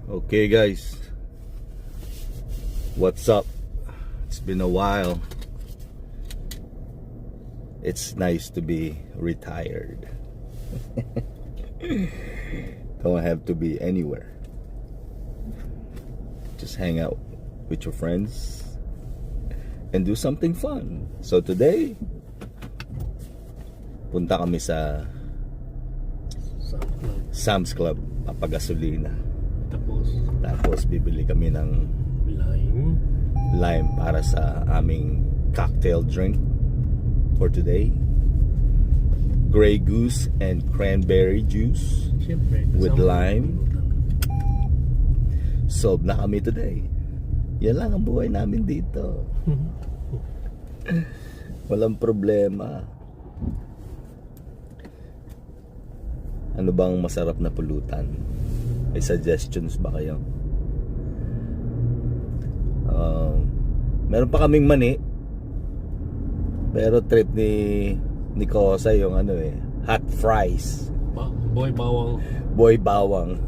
Okay guys, what's up? It's been a while. It's nice to be retired. Don't have to be anywhere. Just hang out with your friends and do something fun. So today, punta kami sa Sam's Club, papagasolina. Tapos bibili kami ng lime para sa aming cocktail drink for today. Grey Goose and cranberry juice with lime. Solve na kami today. Yan lang ang buhay namin dito. Walang problema. Ano bang masarap na pulutan? May suggestions ba kayo? Meron pa kaming mani. Pero trip ni Kosa yung hot fries. Boy bawang. Boy bawang.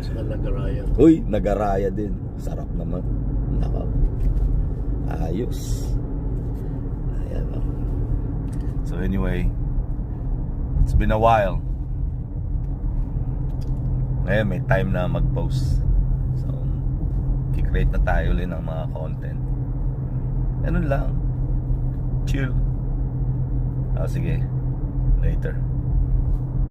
Sa nagaraya. Uy, nagaraya din. Sarap naman. Naka. Ayos. Ayan. So anyway, it's been a while. Ngayon may time na mag-post. So kikreate na tayo ulit ng mga content. Ganun lang. Chill. Sige. Later.